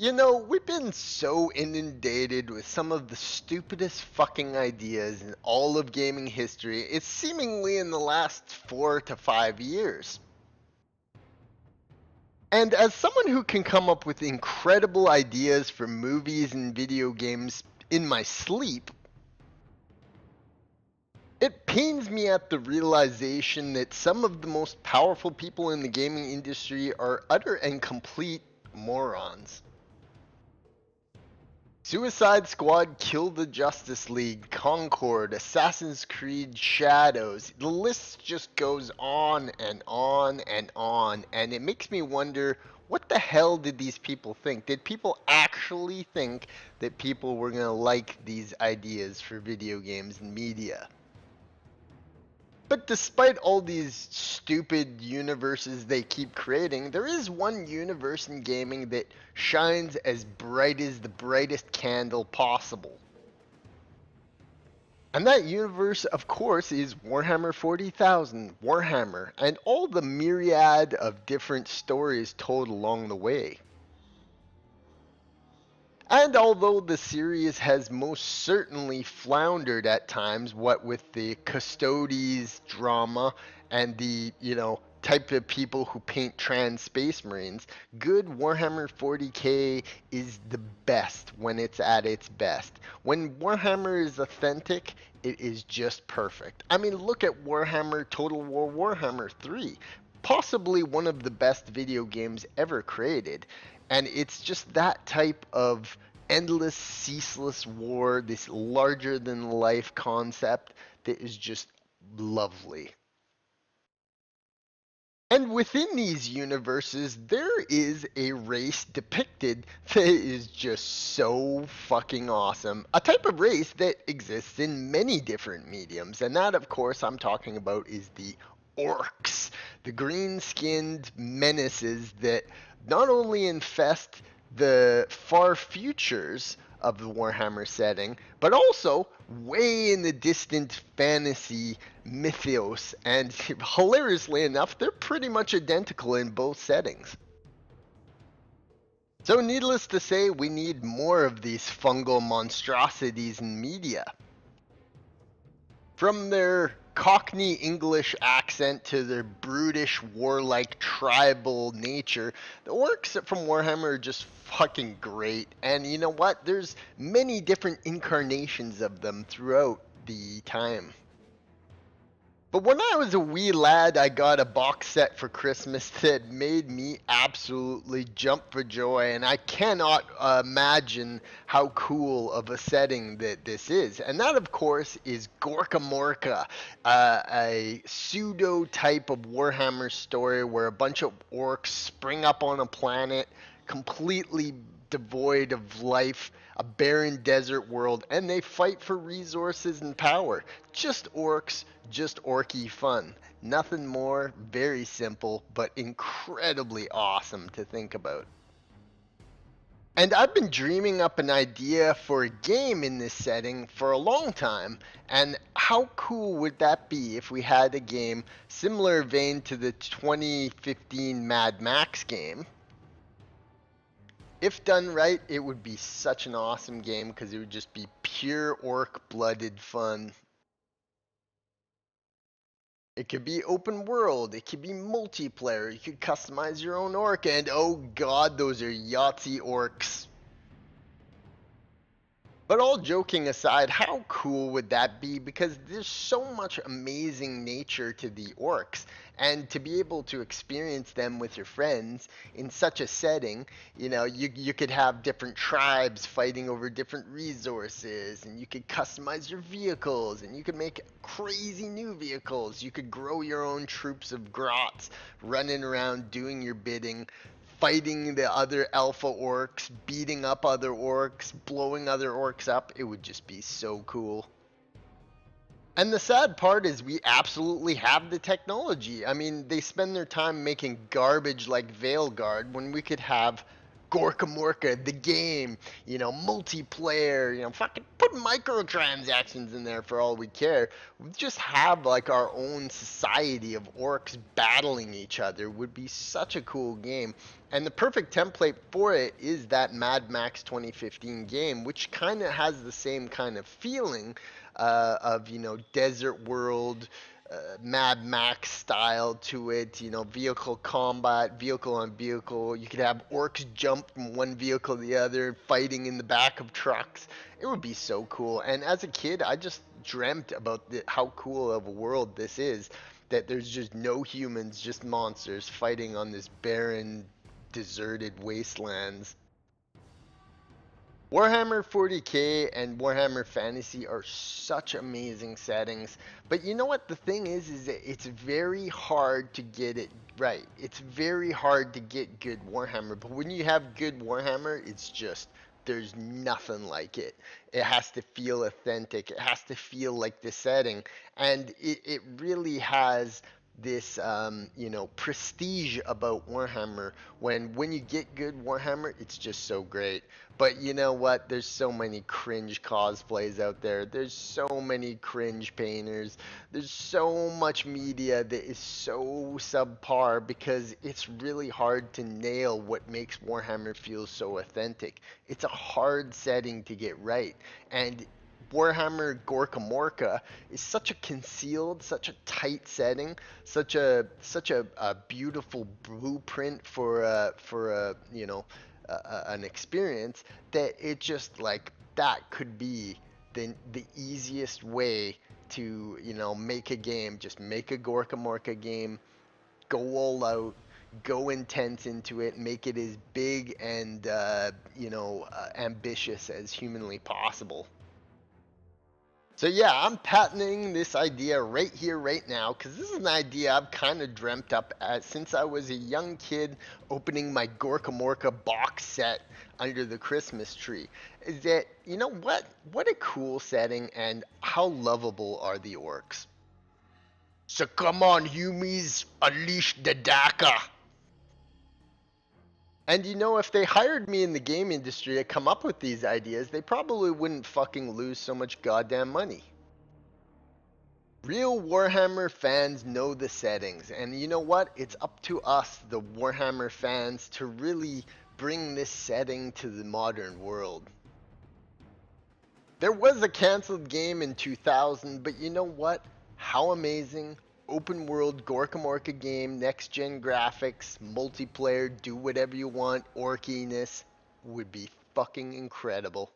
You know, we've been so inundated with some of the stupidest fucking ideas in all of gaming history. It's seemingly in the last 4 to 5 years. And as someone who can come up with incredible ideas for movies and video games in my sleep, it pains me at the realization that some of the most powerful people in the gaming industry are utter and complete morons. Suicide Squad killed the Justice League, Concord, Assassin's Creed Shadows. The list just goes on and on and on, and it makes me wonder, what the hell did these people think? Did people actually think that people were going to like these ideas for video games and media? But despite all these stupid universes they keep creating, there is one universe in gaming that shines as bright as the brightest candle possible. And that universe, of course, is Warhammer 40,000, Warhammer, and all the myriad of different stories told along the way. And although the series has most certainly floundered at times, what with the Custodes drama and the, type of people who paint trans space marines, good Warhammer 40k is the best when it's at its best. When Warhammer is authentic, it is just perfect. I mean, look at Warhammer Total War Warhammer 3, possibly one of the best video games ever created. And it's just that type of endless, ceaseless war, this larger than life concept that is just lovely. And within these universes, there is a race depicted that is just so fucking awesome. A type of race that exists in many different mediums. And that, of course, I'm talking about is the orcs, the green skinned menaces that not only infest the far futures of the Warhammer setting, but also way in the distant fantasy mythos. And hilariously enough, they're pretty much identical in both settings. So, needless to say, we need more of these fungal monstrosities in media. From their Cockney English accent to their brutish, warlike, tribal nature, the orcs from Warhammer are just fucking great. And you know what? There's many different incarnations of them throughout the time. But when I was a wee lad, I got a box set for Christmas that made me absolutely jump for joy, and I cannot imagine how cool of a setting that this is. And that, of course, is Gorkamorka, a pseudo type of Warhammer story where a bunch of orcs spring up on a planet completely devoid of life, a barren desert world, and they fight for resources and power. Just orcs, just orky fun. Nothing more, very simple, but incredibly awesome to think about. And I've been dreaming up an idea for a game in this setting for a long time. And how cool would that be if we had a game similar vein to the 2015 Mad Max game? If done right, it would be such an awesome game because it would just be pure orc-blooded fun. It could be open world, it could be multiplayer, you could customize your own orc, and oh god, those are Yahtzee orcs. But all joking aside, how cool would that be? Because there's so much amazing nature to the orcs, and to be able to experience them with your friends in such a setting, you could have different tribes fighting over different resources, and you could customize your vehicles, and you could make crazy new vehicles. You could grow your own troops of grots running around doing your bidding, fighting the other alpha orcs, beating up other orcs, blowing other orcs up. It would just be so cool. And the sad part is we absolutely have the technology. I mean, they spend their time making garbage like Veilguard when we could have Gorkamorka, the game, multiplayer, fucking put microtransactions in there for all we care. We just have like our own society of orcs battling each other would be such a cool game. And the perfect template for it is that Mad Max 2015 game, which kind of has the same kind of feeling of, desert world, Mad Max style to it, vehicle combat, vehicle on vehicle. You could have orcs jump from one vehicle to the other, fighting in the back of trucks. It would be so cool. And as a kid, I just dreamt about how cool of a world this is. That there's just no humans, just monsters fighting on this barren, deserted wastelands. Warhammer 40k and Warhammer Fantasy are such amazing settings, but you know what the thing is that it's very hard to get it right. It's very hard to get good Warhammer, but when you have good Warhammer, it's just there's nothing like it. It has to feel authentic. It has to feel like the setting, and it really has this prestige about Warhammer when you get good Warhammer, it's just so great. But you know what? There's so many cringe cosplays out there. There's so many cringe painters. There's so much media that is so subpar because it's really hard to nail what makes Warhammer feel so authentic. It's a hard setting to get right. And Warhammer Gorkamorka is such a concealed, such a tight setting, such a beautiful blueprint for an experience that it just like that could be the easiest way to make a game. Just make a Gorkamorka game, go all out, go intense into it, make it as big and ambitious as humanly possible. So yeah, I'm patenting this idea right here, right now, because this is an idea I've kind of dreamt up since I was a young kid opening my Gorkamorka box set under the Christmas tree. Is that, you know what? What a cool setting, and how lovable are the orcs. So come on, humies, unleash the Daka. And if they hired me in the game industry to come up with these ideas, they probably wouldn't fucking lose so much goddamn money. Real Warhammer fans know the settings, and you know what? It's up to us, the Warhammer fans, to really bring this setting to the modern world. There was a canceled game in 2000, but you know what? How amazing! Open world Gorkamorka game, next gen graphics, multiplayer, do whatever you want, orkiness would be fucking incredible.